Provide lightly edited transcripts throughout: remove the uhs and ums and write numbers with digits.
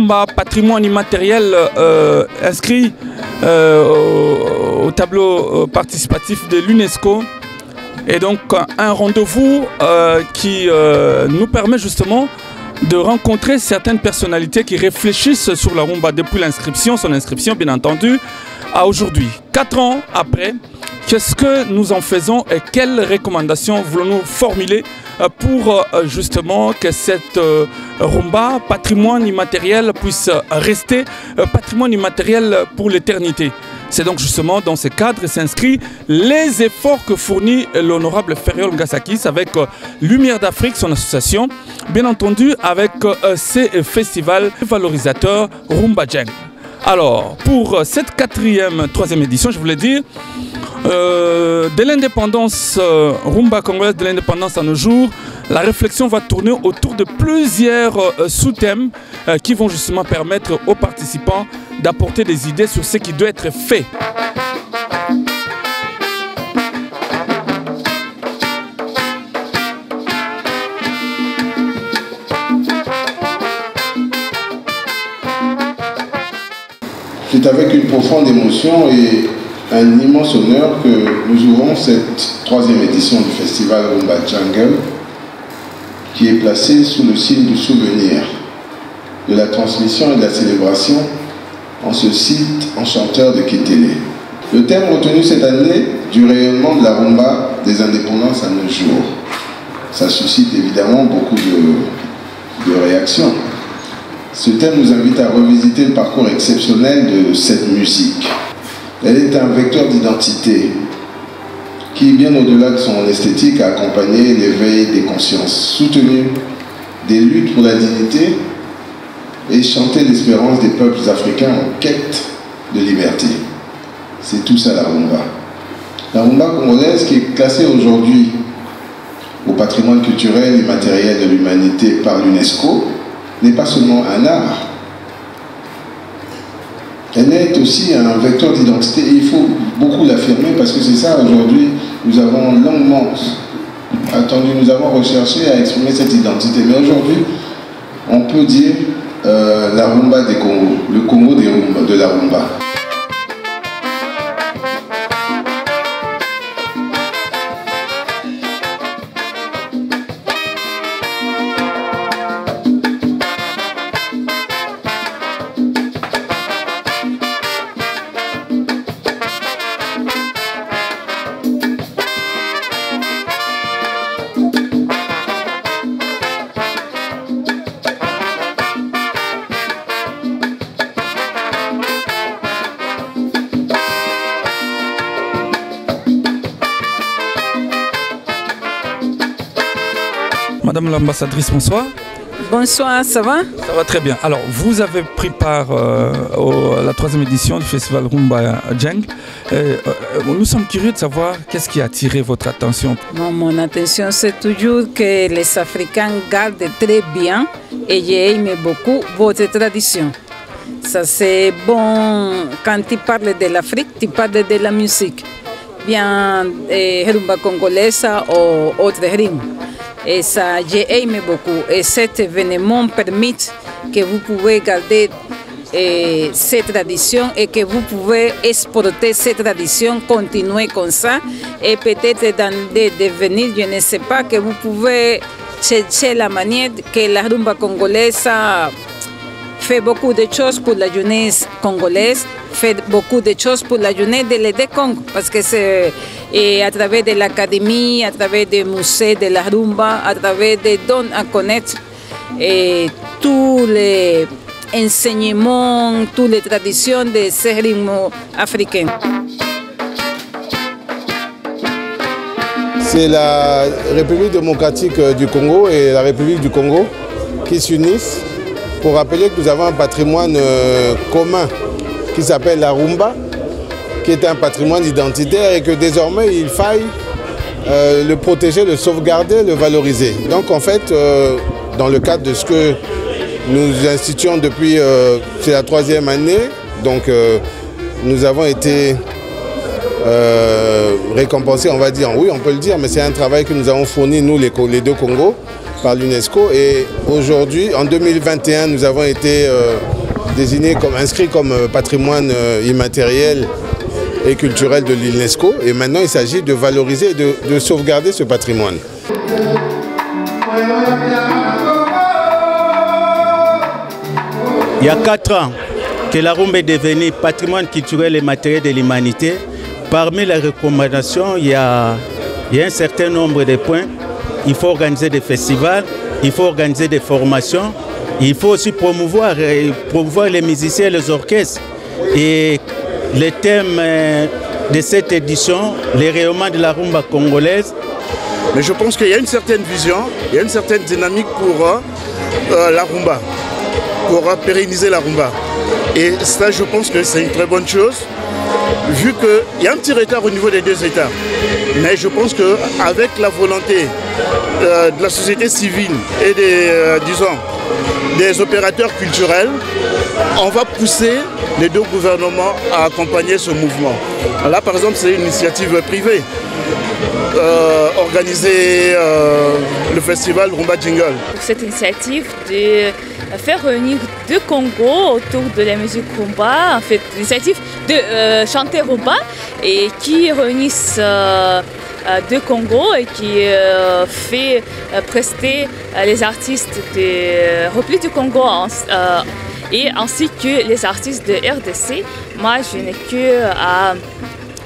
rumba, patrimoine immatériel inscrit au tableau participatif de l'UNESCO. Et donc un rendez-vous qui nous permet justement de rencontrer certaines personnalités qui réfléchissent sur la rumba depuis l'inscription, son inscription bien entendu, à aujourd'hui. 4 ans après, qu'est-ce que nous en faisons et quelles recommandations voulons-nous formuler pour justement que cette rumba, patrimoine immatériel, puisse rester patrimoine immatériel pour l'éternité. C'est donc justement dans ce cadre s'inscrit les efforts que fournit l'honorable Feriol Ngasakis avec Lumière d'Afrique, son association, bien entendu avec ses festivals valorisateurs Rumba Djeng. Alors, pour cette 3e édition, je voulais dire, de l'indépendance rumba congolaise, de l'indépendance à nos jours, la réflexion va tourner autour de plusieurs sous-thèmes qui vont justement permettre aux participants d'apporter des idées sur ce qui doit être fait. C'est avec une profonde émotion et un immense honneur que nous ouvrons cette 3e édition du festival Rumba Jungle qui est placée sous le signe du souvenir, de la transmission et de la célébration en ce site enchanteur de Kitele. Le thème retenu cette année du rayonnement de la rumba des indépendances à nos jours. Ça suscite évidemment beaucoup de réactions. Ce thème nous invite à revisiter le parcours exceptionnel de cette musique. Elle est un vecteur d'identité qui, bien au-delà de son esthétique, a accompagné l'éveil des consciences, soutenu des luttes pour la dignité et chanté l'espérance des peuples africains en quête de liberté. C'est tout ça la rumba. La rumba congolaise qui est classée aujourd'hui au patrimoine culturel immatériel de l'humanité par l'UNESCO n'est pas seulement un art. Elle est aussi un vecteur d'identité et il faut beaucoup l'affirmer parce que c'est ça aujourd'hui, nous avons longuement attendu, nous avons recherché à exprimer cette identité. Mais aujourd'hui, on peut dire la rumba des Congo, le Congo de la rumba. Madame l'ambassadrice, bonsoir. Bonsoir, ça va? Ça va très bien. Alors, vous avez pris part à la 3e édition du festival Rumba Djeng. Nous sommes curieux de savoir qu'est-ce qui a attiré votre attention. Mon attention, c'est toujours que les Africains gardent très bien et j'aime beaucoup votre tradition. Ça, c'est bon. Quand tu parles de l'Afrique, tu parles de la musique. Bien, rumba congolaise ou autre rythme. Et ça, j'aime beaucoup. Et cet événement permet que vous pouvez garder cette tradition et que vous pouvez exporter cette tradition, continuer comme ça. Et peut-être dans des devenirs, je ne sais pas, que vous pouvez chercher la manière que la rumba congolaise fait beaucoup de choses pour la jeunesse congolaise, fait beaucoup de choses pour la jeunesse de l'État Congo, parce que c'est à travers de l'académie, à travers des musées de la rumba, à travers des dons à connaître tous les enseignements, toutes les traditions de ces rythmes africains. C'est la République démocratique du Congo et la République du Congo qui s'unissent pour rappeler que nous avons un patrimoine commun qui s'appelle la rumba, qui est un patrimoine identitaire et que désormais il faille le protéger, le sauvegarder, le valoriser. Donc en fait, dans le cadre de ce que nous instituons depuis, c'est la 3e année, donc nous avons été récompensés, on va dire, oui on peut le dire, mais c'est un travail que nous avons fourni, nous les deux Congos, par l'UNESCO. Et aujourd'hui, en 2021, nous avons été désigné comme inscrit comme patrimoine immatériel et culturel de l'UNESCO. Et maintenant, il s'agit de valoriser, de sauvegarder ce patrimoine. Il y a 4 ans que la rumba est devenue patrimoine culturel et matériel de l'humanité. Parmi les recommandations, il y a un certain nombre de points. Il faut organiser des festivals, il faut organiser des formations, il faut aussi promouvoir les musiciens et les orchestres. Et le thème de cette édition, les rayonnements de la rumba congolaise. Mais je pense qu'il y a une certaine vision, il y a une certaine dynamique pour la rumba, pour pérenniser la rumba. Et ça, je pense que c'est une très bonne chose, vu qu'il y a un petit retard au niveau des 2 États. Mais je pense qu'avec la volonté de la société civile et des opérateurs culturels, on va pousser les 2 gouvernements à accompagner ce mouvement. Là, par exemple, c'est une initiative privée. Organiser le festival Rumba Jingle. Pour cette initiative de faire réunir 2 Congos autour de la musique rumba, en fait, l'initiative de chanter rumba et qui réunissent 2 Congos et qui fait prester les artistes de République du Congo et ainsi que les artistes de RDC. Moi, je n'ai que à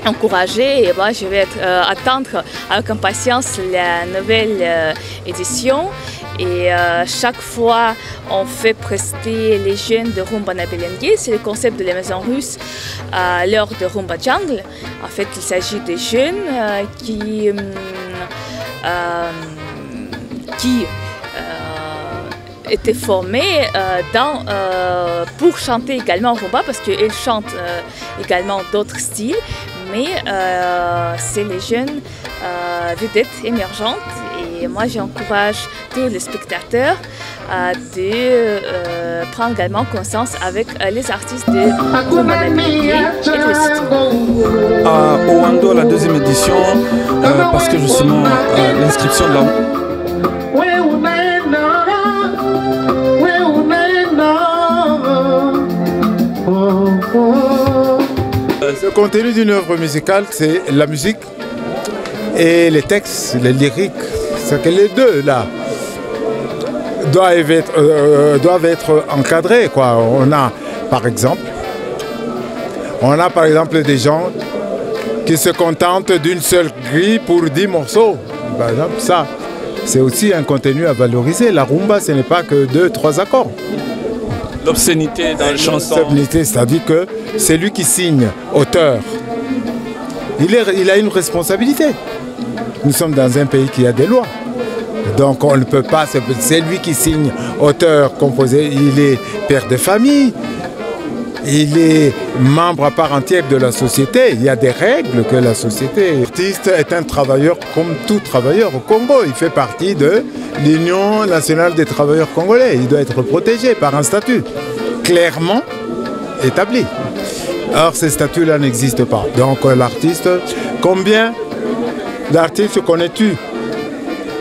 encourager et moi je vais attendre avec impatience la nouvelle édition et chaque fois on fait prester les jeunes de Rumba Nabelengue. C'est le concept de la maison russe lors de Rumba Jungle. En fait, il s'agit de jeunes qui étaient formés pour chanter également rumba parce qu'ils chantent également d'autres styles, mais c'est les jeunes vedettes émergentes et moi j'encourage tous les spectateurs de prendre également conscience avec les artistes de Rumba Nabelengue et de Russie. Au Wando, la 2e édition, parce que justement l'inscription de la Le contenu d'une œuvre musicale, c'est la musique et les textes, les lyriques. C'est que les 2 là doivent être encadrés, quoi. On a par exemple des gens qui se contentent d'une seule grille pour 10 morceaux. Par exemple, ça, c'est aussi un contenu à valoriser. La rumba, ce n'est pas que 2-3 accords. L'obscénité dans les chansons. L'obscénité, c'est-à-dire que c'est lui qui signe, auteur. Il a une responsabilité. Nous sommes dans un pays qui a des lois. Donc on ne peut pas, c'est lui qui signe, auteur, composé, il est père de famille. Il est membre à part entière de la société. Il y a des règles que la société... L'artiste est un travailleur comme tout travailleur au Congo. Il fait partie de l'Union nationale des travailleurs congolais. Il doit être protégé par un statut clairement établi. Or, ces statuts-là n'existent pas. Donc l'artiste, combien d'artistes connais-tu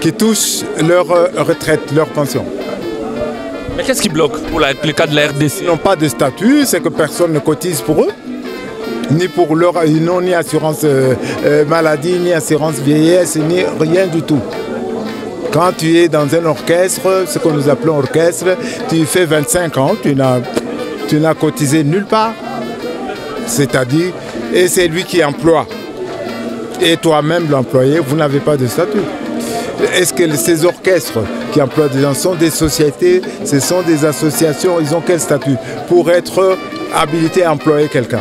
qui touchent leur retraite, leur pension? Mais qu'est-ce qui bloque pour le cas de la RDC? Ils n'ont pas de statut, c'est que personne ne cotise pour eux, ni pour leur, ils n'ont ni assurance maladie, ni assurance vieillesse, ni rien du tout. Quand tu es dans un orchestre, ce que nous appelons orchestre, tu fais 25 ans, tu n'as cotisé nulle part. C'est-à-dire, et c'est lui qui emploie. Et toi-même l'employé, vous n'avez pas de statut. Est-ce que ces orchestres qui emploient des gens sont des sociétés, ce sont des associations, ils ont quel statut pour être habilités à employer quelqu'un?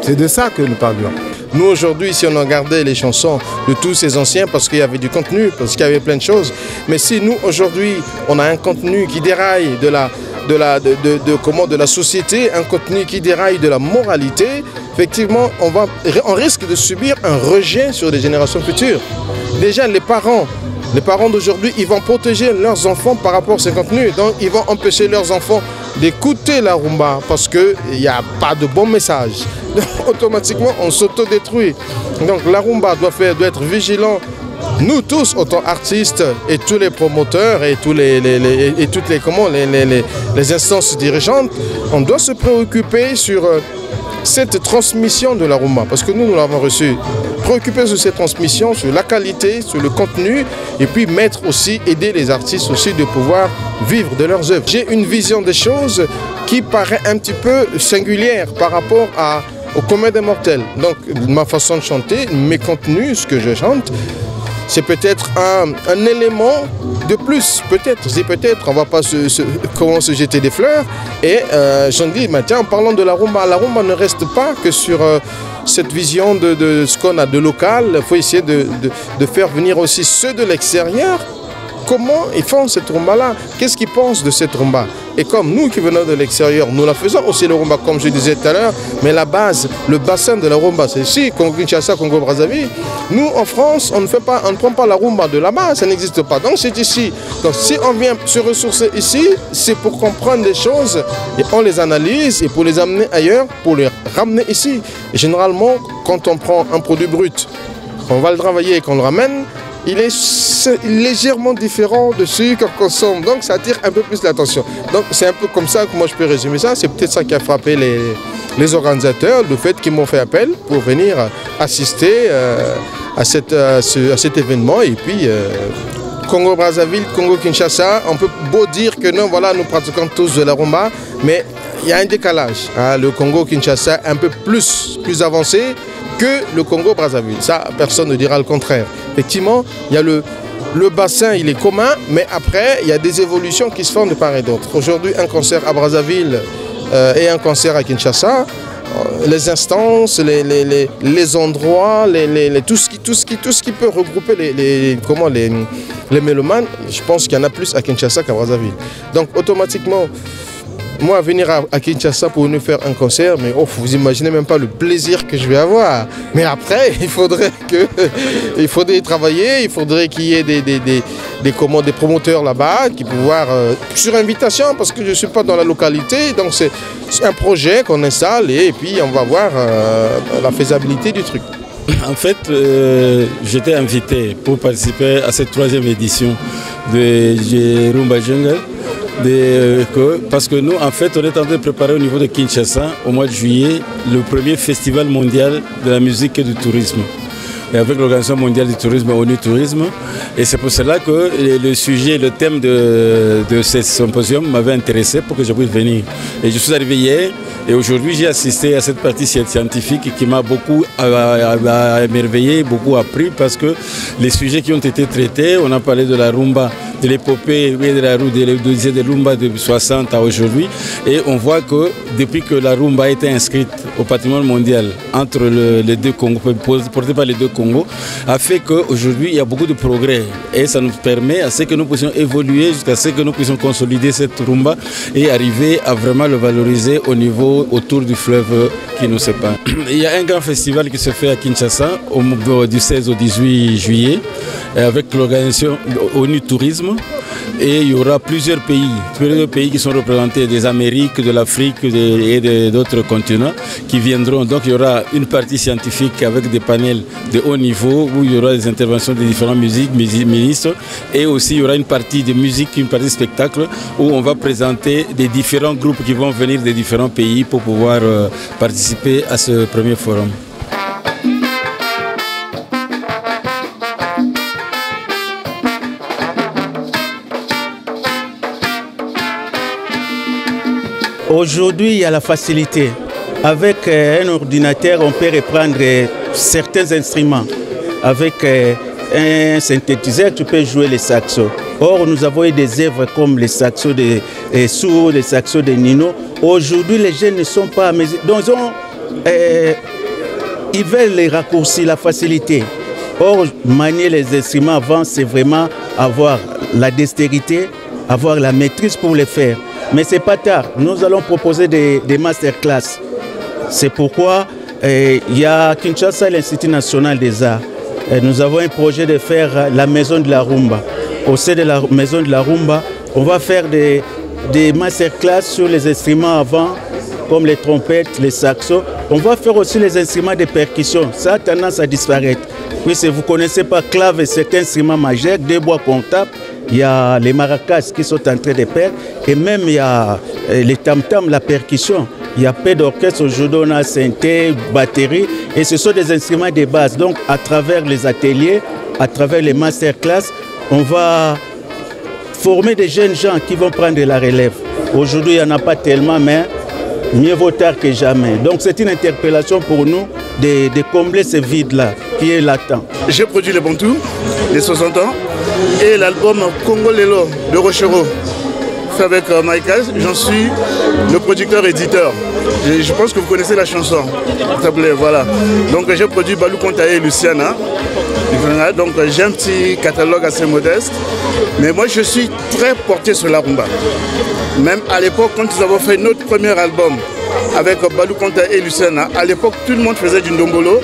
C'est de ça que nous parlions. Nous aujourd'hui, si on regardait les chansons de tous ces anciens, parce qu'il y avait du contenu, parce qu'il y avait plein de choses, mais si nous aujourd'hui, on a un contenu qui déraille de la société, un contenu qui déraille de la moralité, effectivement, on risque de subir un rejet sur les générations futures. Déjà, les parents d'aujourd'hui, ils vont protéger leurs enfants par rapport à ces contenus. Donc, ils vont empêcher leurs enfants d'écouter la rumba parce qu'il n'y a pas de bon message. Donc, automatiquement, on s'autodétruit. Donc, la rumba doit être vigilant nous tous, autant artistes et tous les promoteurs et toutes les instances dirigeantes, on doit se préoccuper sur cette transmission de la rumba, parce que nous l'avons reçu. Préoccuper sur cette transmission, sur la qualité, sur le contenu, et puis aider les artistes aussi de pouvoir vivre de leurs œuvres. J'ai une vision des choses qui paraît un petit peu singulière par rapport au commun des mortels. Donc ma façon de chanter, mes contenus, ce que je chante, c'est peut-être un élément de plus, peut-être, on ne va pas comment se jeter des fleurs. Et j'en dis, tiens, en parlant de la rumba ne reste pas que sur cette vision de ce qu'on a de local. Il faut essayer de faire venir aussi ceux de l'extérieur. Comment ils font cette rumba-là? Qu'est-ce qu'ils pensent de cette rumba? Et comme nous qui venons de l'extérieur, nous la faisons aussi le rumba, comme je disais tout à l'heure, mais la base, le bassin de la rumba, c'est ici, Congo-Kinshasa, Congo-Brazzaville. Nous, en France, on ne prend pas la rumba de là-bas, ça n'existe pas. Donc c'est ici. Donc si on vient se ressourcer ici, c'est pour comprendre des choses et on les analyse et pour les amener ailleurs, pour les ramener ici. Et généralement, quand on prend un produit brut, on va le travailler et qu'on le ramène, il est légèrement différent de celui qu'on consomme, donc ça attire un peu plus l'attention. Donc c'est un peu comme ça que moi je peux résumer ça. C'est peut-être ça qui a frappé les organisateurs, le fait qu'ils m'ont fait appel pour venir assister à cet événement. Et puis Congo-Brazzaville, Congo-Kinshasa, on peut beau dire que non, voilà, nous pratiquons tous de la rumba, mais il y a un décalage. Le Congo-Kinshasa est un peu plus avancé que le Congo-Brazzaville. Ça, personne ne dira le contraire. Effectivement, il y a le bassin, il est commun, mais après, il y a des évolutions qui se font de part et d'autre. Aujourd'hui, un concert à Brazzaville et un concert à Kinshasa, les instances, les endroits, tout ce qui peut regrouper les mélomanes, je pense qu'il y en a plus à Kinshasa qu'à Brazzaville. Donc, automatiquement, moi, venir à Kinshasa pour nous faire un concert, mais vous imaginez même pas le plaisir que je vais avoir. Mais après, il faudrait y travailler, il faudrait qu'il y ait des promoteurs là-bas qui pouvoir, sur invitation, parce que je ne suis pas dans la localité, donc c'est un projet qu'on installe et puis on va voir la faisabilité du truc. En fait, j'étais invité pour participer à cette 3e édition de Rumba Jungle. Parce que nous, en fait, on est en train de préparer au niveau de Kinshasa, au mois de juillet, le premier festival mondial de la musique et du tourisme. Et avec l'Organisation mondiale du tourisme, ONU Tourisme. Et c'est pour cela que le thème de ce symposium m'avait intéressé pour que je puisse venir. Et je suis arrivé hier et aujourd'hui j'ai assisté à cette partie scientifique qui m'a beaucoup émerveillé, beaucoup appris parce que les sujets qui ont été traités, on a parlé de la rumba, de l'épopée de rumba de 60 à aujourd'hui. Et on voit que depuis que la rumba a été inscrite au patrimoine mondial entre les deux Congos, portée par les deux Congos, a fait qu'aujourd'hui il y a beaucoup de progrès. Et ça nous permet à ce que nous puissions évoluer jusqu'à ce que nous puissions consolider cette rumba et arriver à vraiment le valoriser autour du fleuve qui nous sépare. Il y a un grand festival qui se fait à Kinshasa du 16 au 18 juillet avec l'organisation ONU Tourisme. Et il y aura plusieurs pays qui sont représentés, des Amériques, de l'Afrique et d'autres continents qui viendront. Donc il y aura une partie scientifique avec des panels de haut niveau où il y aura des interventions de différents ministres. Et aussi il y aura une partie de musique, une partie de spectacle où on va présenter des différents groupes qui vont venir des différents pays pour pouvoir participer à ce premier forum. Aujourd'hui, il y a la facilité. Avec un ordinateur, on peut reprendre certains instruments. Avec un synthétiseur, tu peux jouer les saxos. Or, nous avons eu des œuvres comme les saxos de Sourd, les saxos de Nino. Aujourd'hui, les jeunes ne sont pas à mesure. Donc, ils veulent les raccourcis, la facilité. Or, manier les instruments avant, c'est vraiment avoir la dextérité, avoir la maîtrise pour les faire. Mais ce n'est pas tard. Nous allons proposer des masterclass. C'est pourquoi il y a à Kinshasa l'Institut national des arts. Nous avons un projet de faire la maison de la rumba. Au sein de la maison de la rumba, on va faire des masterclass sur les instruments avant comme les trompettes, les saxos. On va faire aussi les instruments de percussion. Ça a tendance à disparaître. Puisque vous ne connaissez pas clave, c'est un instrument majeur, deux bois qu'on tape. Il y a les maracas qui sont en train de perdre. Et même il y a les tam-tams, la percussion. Il y a peu d'orchestres, aujourd'hui on a synthé, batterie. Et ce sont des instruments de base. Donc à travers les ateliers, à travers les masterclass, on va former des jeunes gens qui vont prendre la relève. Aujourd'hui, il n'y en a pas tellement, mais mieux vaut tard que jamais. Donc c'est une interpellation pour nous de combler ce vide-là qui est latent. J'ai produit le Bantou, les 60 ans, et l'album Congo Lelo de Rochero, fait avec Maïka. J'en suis le producteur-éditeur. Je pense que vous connaissez la chanson. Voilà. Donc j'ai produit Balou Kontae et Luciana. Donc j'ai un petit catalogue assez modeste. Mais moi je suis très porté sur la rumba. Même à l'époque, quand nous avons fait notre premier album avec Balou Kontae et Luciana, à l'époque tout le monde faisait du ndombolo.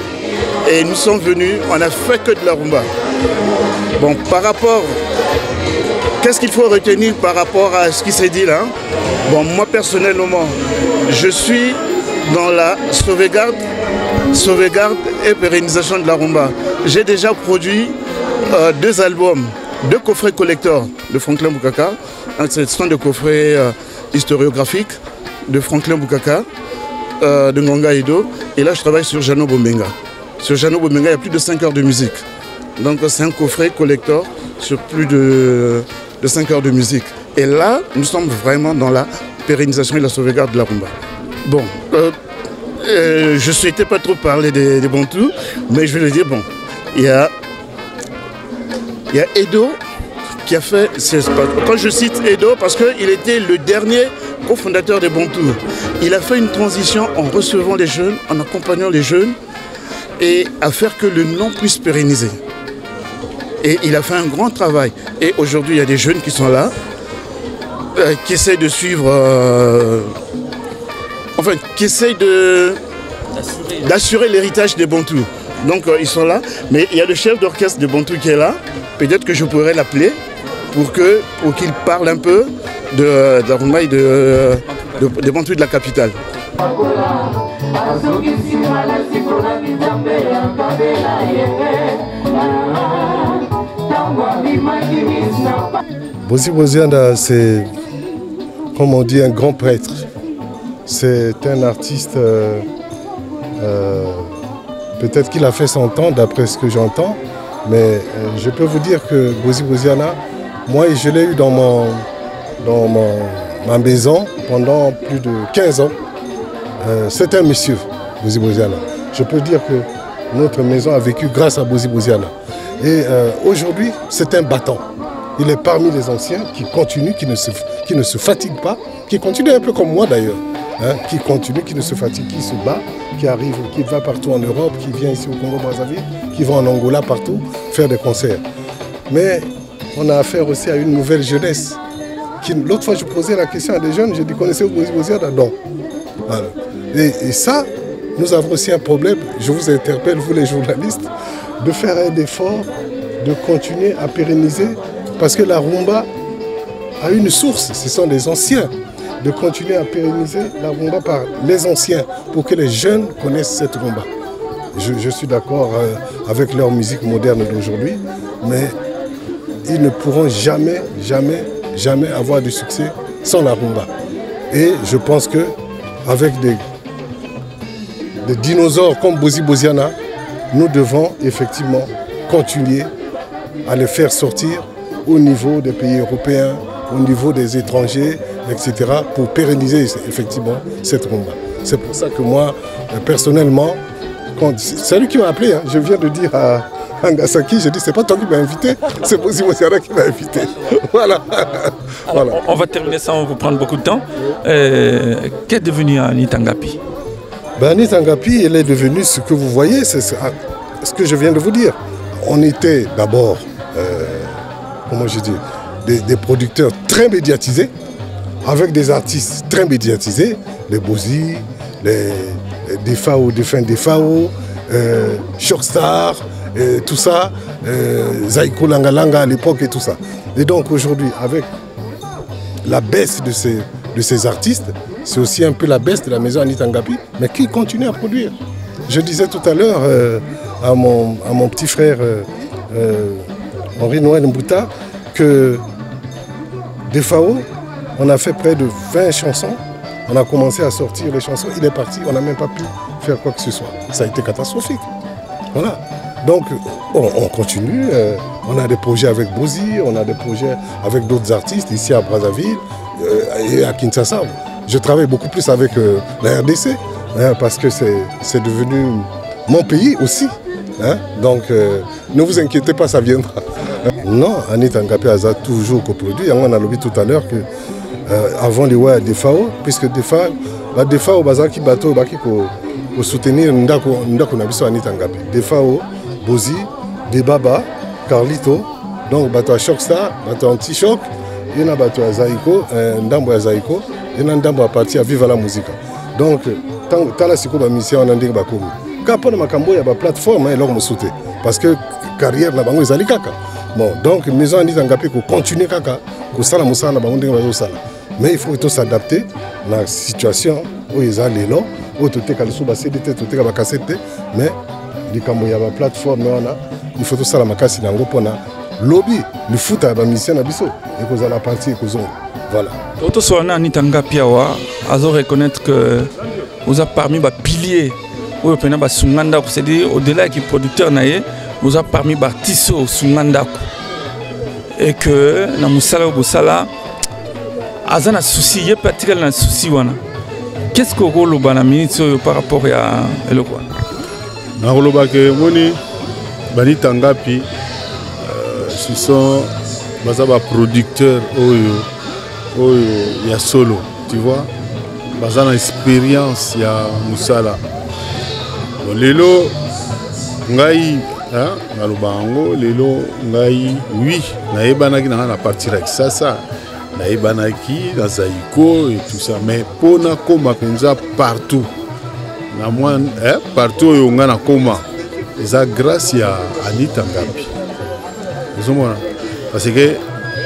Et nous sommes venus, on a fait que de la rumba. Bon, par rapport, qu'est-ce qu'il faut retenir par rapport à ce qui s'est dit là? Bon, moi personnellement, je suis dans la sauvegarde et pérennisation de la rumba. J'ai déjà produit 2 albums, 2 coffrets collecteurs de Franklin Bukaka. Ce sont des coffrets historiographiques de Franklin Bukaka, de Ngonga Edo. Et là, je travaille sur Jano Bombenga. Sur Jano Bombenga, il y a plus de 5 heures de musique. Donc c'est un coffret collector sur plus de 5 heures de musique. Et là, nous sommes vraiment dans la pérennisation et la sauvegarde de la rumba. Bon, je ne souhaitais pas trop parler des Bantous, mais je vais le dire, bon, il y a Edo qui a fait, quand je cite Edo, parce qu'il était le dernier cofondateur des Bantous. Il a fait une transition en recevant les jeunes, en accompagnant les jeunes, et à faire que le nom puisse pérenniser. Et il a fait un grand travail. Et aujourd'hui, il y a des jeunes qui sont là, qui essayent de suivre, qui essayent d'assurer l'héritage des Bantous. Donc ils sont là, mais il y a le chef d'orchestre des Bantous qui est là. Peut-être que je pourrais l'appeler pour qu'il parle un peu de la rumba et des Bantous de la capitale. Bozi Boziana, c'est, comme on dit, un grand prêtre. C'est un artiste, peut-être qu'il a fait son temps, d'après ce que j'entends, mais je peux vous dire que Bozi Boziana, moi, je l'ai eu dans ma maison pendant plus de 15 ans. C'est un monsieur, Bozi Boziana. Je peux dire que notre maison a vécu grâce à Bozi Boziana. Et aujourd'hui, c'est un battant. Il est parmi les anciens qui continuent, qui ne se fatiguent pas, qui continuent un peu comme moi d'ailleurs, hein, qui continue, qui ne se fatigue, qui se bat, qui arrive, qui va partout en Europe, qui vient ici au Congo-Brazzaville, qui va en Angola, partout, faire des concerts. Mais on a affaire aussi à une nouvelle jeunesse. L'autre fois, je posais la question à des jeunes, j'ai dit, connaissez-vous Bozi Boziana? Non. Voilà. Et ça, nous avons aussi un problème, je vous interpelle, vous les journalistes, de faire un effort, de continuer à pérenniser, parce que la rumba a une source, ce sont les anciens, de continuer à pérenniser la rumba par les anciens, pour que les jeunes connaissent cette rumba. Je suis d'accord avec leur musique moderne d'aujourd'hui, mais ils ne pourront jamais, jamais, jamais avoir du succès sans la rumba. Et je pense qu'avec des dinosaures comme Bozi Boziana, nous devons effectivement continuer à les faire sortir au niveau des pays européens, au niveau des étrangers, etc., pour pérenniser effectivement cette rumba. C'est pour ça que moi, personnellement, c'est lui qui m'a appelé, hein, je viens de dire à Ngasaki, j'ai dit, c'est pas toi qui m'as invité, c'est Bozi Boziana qui m'a invité. Voilà. Alors, voilà. On va terminer sans vous prendre beaucoup de temps. Qu'est devenu Anita Ngapi? Anita Ngapi, elle est devenue ce que vous voyez, c'est ce que je viens de vous dire. On était d'abord, comment je dis, des producteurs très médiatisés, avec des artistes très médiatisés, les Bozi, les Defao, défunts Defao, Shockstar, tout ça, Zaiko Langalanga à l'époque et tout ça. Et donc aujourd'hui, avec la baisse de ces artistes, c'est aussi un peu la baisse de la maison Anita Ngapi, mais qui continue à produire. Je disais tout à l'heure à mon petit frère Henri Noël Mbouta que DFAO, on a fait près de 20 chansons, on a commencé à sortir les chansons, il est parti, on n'a même pas pu faire quoi que ce soit. Ça a été catastrophique. Voilà. Donc on continue, on a des projets avec Bozi, on a des projets avec d'autres artistes ici à Brazzaville et à Kinshasa. Je travaille beaucoup plus avec la RDC parce que c'est devenu mon pays aussi. Hein? Donc ne vous inquiétez pas, ça viendra. Non, Anita Ngapi a toujours coproduit. On a dit tout à l'heure que avant les ouais DFAO, puisque la DFAO bazaki bateau baki pour soutenir ndako nabiso Anita Ngapi. DFAO, Bozi, Debaba, Carlito, donc bateau à Shockstar, bateau anti-choc, il y a un bateau à Zaïko, ndambo à Zaïko, il y a un ndambo à partir à Viva la Musica. Donc tant la siko ba mission on a dit bakomi. Quand on a makambo il y a ba plateforme et leur me souté parce que carrière na bango ezali kaka. Bon, donc maison Anita Ngapi ko continuer kaka ko sala musala na bango ndenge bazo sala. Mais il faut tout s'adapter à la situation où ils ont les lots, où tout est calé sous la CDT, tout est cassette, mais il y a la plateforme, il faut tout ça la makasi nango pour lobby, le foot à la mission abisso, et que vous allez partir que voilà. Auto soana Anita Ngapi awa, azo reconnaître que vous avez parmi les piliers, où vous prenez sunganda, c'est-à-dire au-delà qui producteur naé, vous avez parmi les artistes sunganda, et que na musala busala Azana souci, il y a pas de souci. Qu'est-ce que vous avez dit par rapport à Elokwa? Anita Ngapi, ce sont des producteurs il y a solo, tu vois. Ils ont expérience, il y a Moussala. Lelo, ngai, lelo, ngai, oui, naïbanaki na partir avec ça. Naïbanaki, dans Zaïko et tout ça, mais pour na koma penza partout, na moi partout où on a koma, et ça grâce à Anita Ngapi. Parce que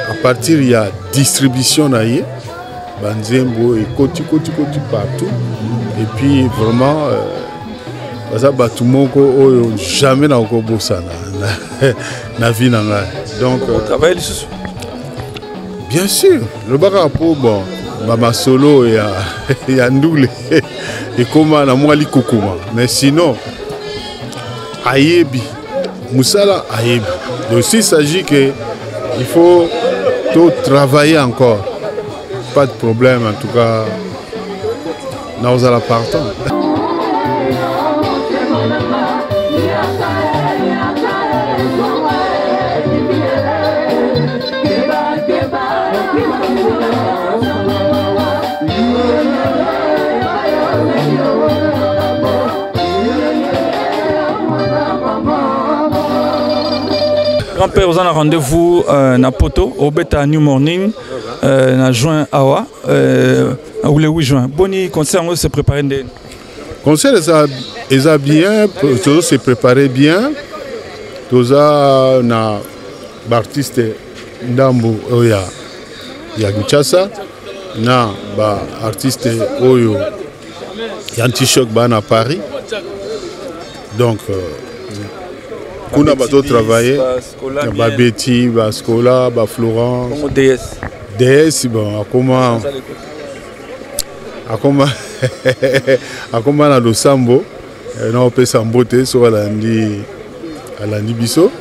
à partir il y a distribution naïe, banzembo et koti partout, et puis vraiment ça tout le monde jamais n'a encore bossé na vie nanga. Donc travail. Bien sûr, le barapo, bon, Mama Solo et Ndoule et comment na moi li kokoma. Mais sinon, Ayebi, Moussala Ayebi. Donc s'il s'agit qu'il faut tout travailler encore, pas de problème en tout cas, nous allons partant. Grand-père, vous avez un rendez-vous à Poto, au Beta New Morning, en juin Awa, ou le 8 juin. Boni, concert, on se prépare. Le concert, ils ont bien, tous se préparé bien. Tous na artiste Ndambo Oya Yaguchasa, na artiste Oyo Yantichok à Paris. Donc, on a travaillé, Betty, Scola, Florence, DS, bon, comment à Los Sambo, on peut s'embotter sur la Nibiso.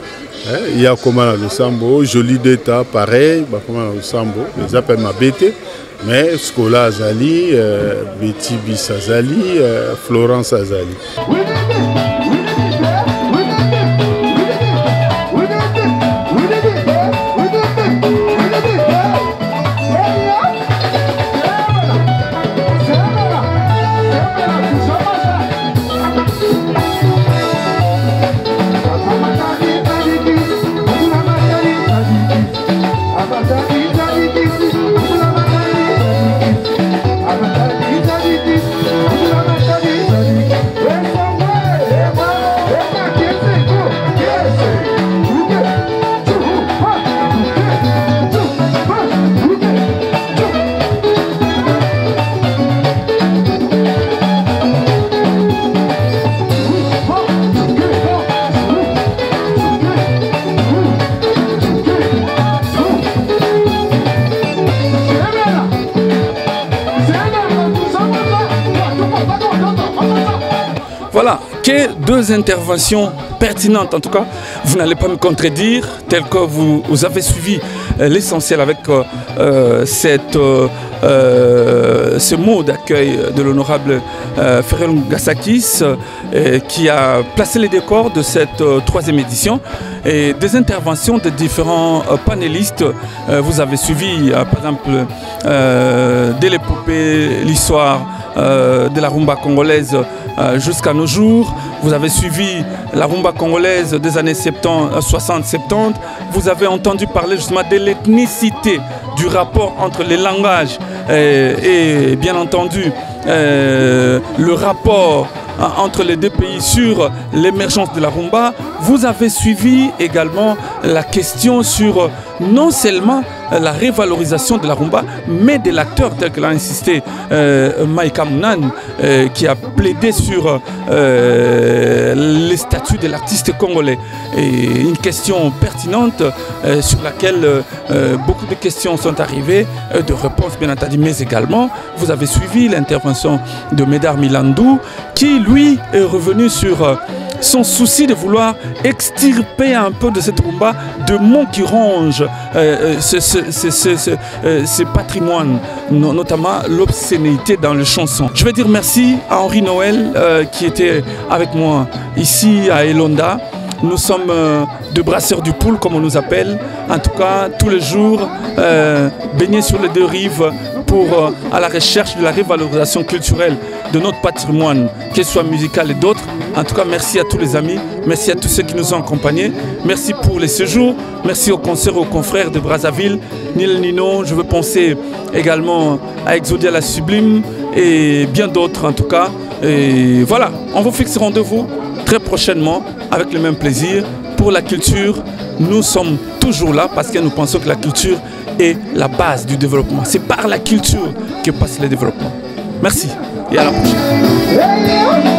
Il y a comment à Los Sambo, Joli d'état, pareil, comment à Los Sambo, ils appellent ma BT, mais Scola Azali, Betty Bis Azali, Florence Azali. Hey, Voilà, que deux interventions pertinentes en tout cas. Vous n'allez pas me contredire, tel que vous avez suivi l'essentiel avec ce mot d'accueil de l'honorable Ferrell Ngasakis qui a placé les décors de cette troisième édition. Et des interventions de différents panélistes. Vous avez suivi par exemple dès l'épopée, l'histoire de la rumba congolaise jusqu'à nos jours. Vous avez suivi la rumba congolaise des années 60-70. Vous avez entendu parler justement de l'ethnicité, du rapport entre les langages et bien entendu le rapport entre les deux pays sur l'émergence de la rumba. Vous avez suivi également la question sur non seulement la révalorisation de la rumba, mais de l'acteur tel que l'a insisté Maïka Mounan, qui a plaidé sur les statuts de l'artiste congolais. Et une question pertinente sur laquelle beaucoup de questions sont arrivées, de réponses bien entendu, mais également vous avez suivi l'intervention de Médard Milandou, qui lui est revenu sur son souci de vouloir extirper un peu de cette rumba de mots qui rongent ce patrimoine, notamment l'obscénité dans les chansons. Je vais dire merci à Henri Noël qui était avec moi ici à Elonda. Nous sommes de brasseurs du Poule, comme on nous appelle. En tout cas, tous les jours, baignés sur les deux rives pour à la recherche de la révalorisation culturelle de notre patrimoine, qu'il soit musical et d'autres. En tout cas, merci à tous les amis, merci à tous ceux qui nous ont accompagnés. Merci pour les séjours, merci aux concerts, aux confrères de Brazzaville, Nil Nino. Je veux penser également à Exodia la Sublime et bien d'autres en tout cas. Et voilà, on vous fixe rendez-vous très prochainement avec le même plaisir. Pour la culture, nous sommes toujours là parce que nous pensons que la culture est la base du développement. C'est par la culture que passe le développement. Merci et à la prochaine.